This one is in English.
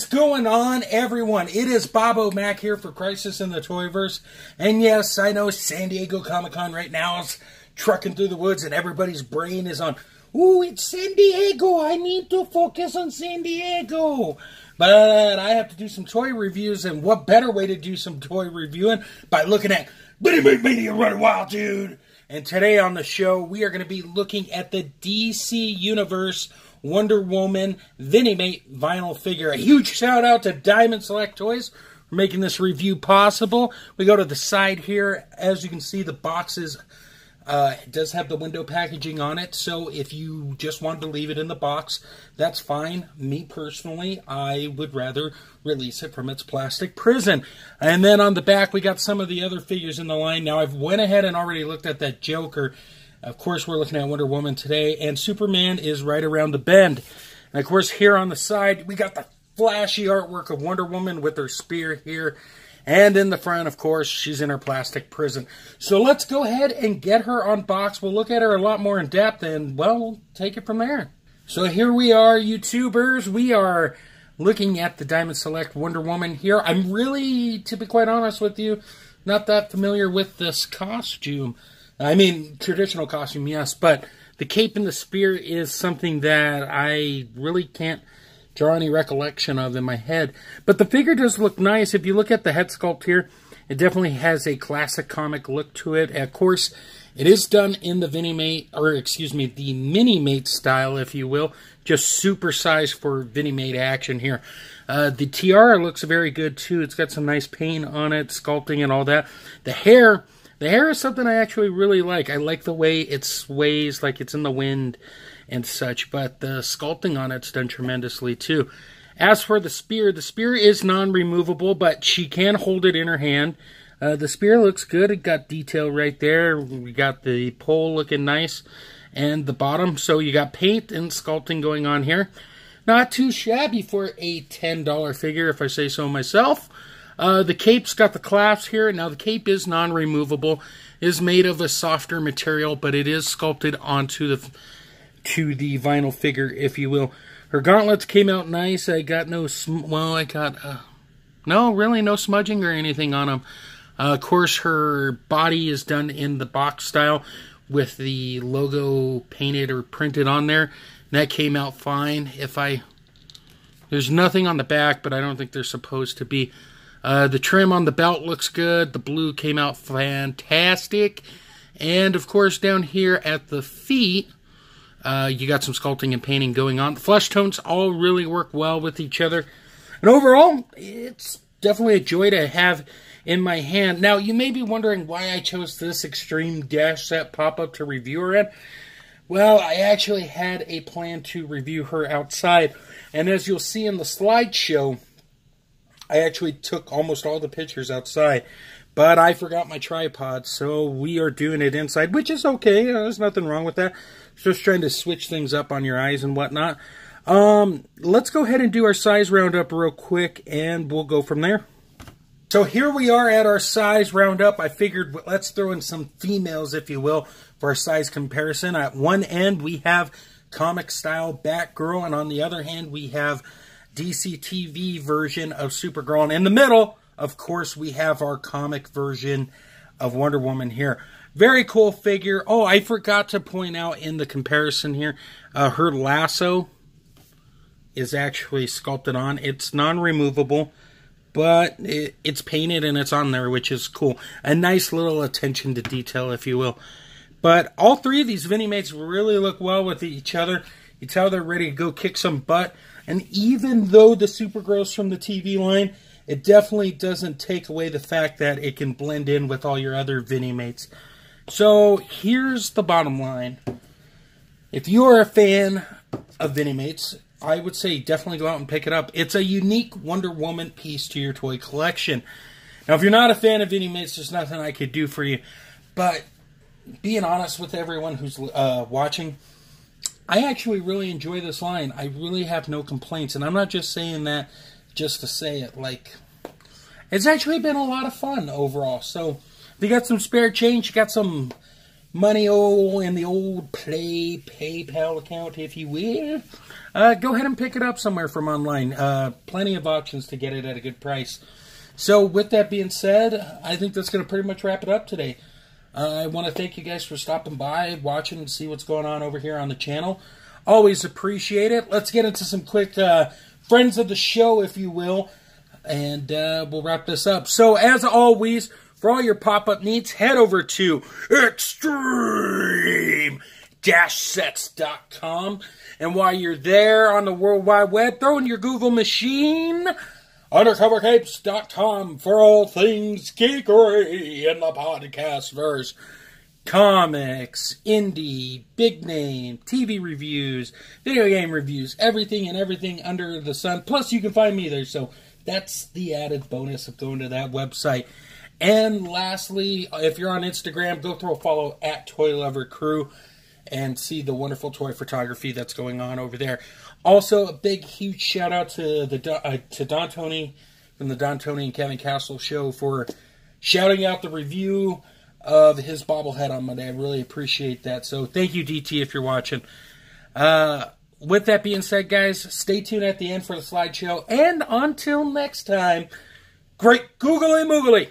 going on, everyone? It is Bobo Mac here for Crisis in the Toyverse. And yes, I know San Diego Comic-Con right now is trucking through the woods and everybody's brain is on, ooh, it's San Diego. I need to focus on San Diego. But I have to do some toy reviews, and what better way to do some toy reviewing by looking at Vinimate Mania Running Wild, dude. And today on the show, we are going to be looking at the DC Universe Wonder Woman Vinimate vinyl figure. A huge shout out to Diamond Select Toys for making this review possible. We go to the side here. As you can see, the boxes it does have the window packaging on it, so if you just wanted to leave it in the box, that's fine. Me personally, I would rather release it from its plastic prison. And then on the back, we got some of the other figures in the line. Now, I've went ahead and already looked at that Joker. Of course, we're looking at Wonder Woman today, and Superman is right around the bend. And of course, here on the side, we got the flashy artwork of Wonder Woman with her spear here. And in the front, of course, she's in her plastic prison. So let's go ahead and get her unboxed. We'll look at her a lot more in depth, and, well, we'll take it from there. So here we are, YouTubers. We are looking at the Diamond Select Wonder Woman here. I'm really, to be quite honest with you, not that familiar with this costume. I mean, traditional costume, yes, but the cape and the spear is something that I really can't draw any recollection of in my head. But the figure does look nice. If you look at the head sculpt here, it definitely has a classic comic look to it. Of course, it is done in the Vinimate, or excuse me, the Minimate style, if you will. Just supersized for Vinimate action here. The tiara looks very good too. It's got some nice paint on it, sculpting and all that. The hair is something I actually really like. I like the way it sways like it's in the wind and such, but the sculpting on it's done tremendously too. As for the spear is non-removable, but she can hold it in her hand. The spear looks good. It got detail right there. We got the pole looking nice, and the bottom. So you got paint and sculpting going on here. Not too shabby for a $10 figure, if I say so myself. The cape's got the clasps here. Now the cape is non-removable. It is made of a softer material, but it is sculpted onto the vinyl figure, if you will. Her gauntlets came out nice. I got no smudging or anything on them. Of course, her body is done in the box style with the logo painted or printed on there. And that came out fine. There's nothing on the back, but I don't think there's supposed to be. The trim on the belt looks good. The blue came out fantastic. And, of course, down here at the feet, you got some sculpting and painting going on. The flesh tones all really work well with each other. And overall, it's definitely a joy to have in my hand. Now, you may be wondering why I chose this Extreme Dash Set pop-up to review her in. Well, I actually had a plan to review her outside. And as you'll see in the slideshow, I actually took almost all the pictures outside. But I forgot my tripod, so we are doing it inside, which is okay. There's nothing wrong with that. Just trying to switch things up on your eyes and whatnot. Let's go ahead and do our size roundup real quick, and we'll go from there. So here we are at our size roundup. I figured let's throw in some females, if you will, for our size comparison. At one end, we have comic-style Batgirl, and on the other hand, we have DC TV version of Supergirl. And in the middle, of course, we have our comic version of Wonder Woman here. Very cool figure. Oh, I forgot to point out in the comparison here, her lasso is actually sculpted on. It's non-removable, but it's painted and it's on there, which is cool. A nice little attention to detail, if you will. But all three of these Vinimates really look well with each other. You tell they're ready to go kick some butt. And even though the Supergirl's from the TV line, it definitely doesn't take away the fact that it can blend in with all your other Vinimates. So here's the bottom line. If you are a fan of Vinimates, I would say definitely go out and pick it up. It's a unique Wonder Woman piece to your toy collection. Now, if you're not a fan of Vinimates, there's nothing I could do for you. But being honest with everyone who's watching, I actually really enjoy this line. I really have no complaints. And I'm not just saying that just to say it. Like, it's actually been a lot of fun overall. So if you got some spare change, you got some money in the old PayPal account, if you will, go ahead and pick it up somewhere from online. Plenty of options to get it at a good price. So with that being said, I think that's going to pretty much wrap it up today. I want to thank you guys for stopping by, watching, and see what's going on over here on the channel. Always appreciate it. Let's get into some quick friends of the show, if you will, and we'll wrap this up. So as always, for all your pop-up needs, head over to extreme-sets.com. And while you're there on the World Wide Web, throw in your Google machine, undercovercapes.com, for all things geekery in the podcast verse. Comics, indie, big name, TV reviews, video game reviews, everything and everything under the sun. Plus, you can find me there, so that's the added bonus of going to that website. And lastly, if you're on Instagram, go throw a follow at Toy Lover Crew and see the wonderful toy photography that's going on over there. Also, a big, huge shout out to Don Tony from the Don Tony and Kevin Castle show for shouting out the review of his bobblehead on Monday. I really appreciate that. So thank you, DT, if you're watching. With that being said, guys, stay tuned at the end for the slideshow. And until next time, great googly moogly.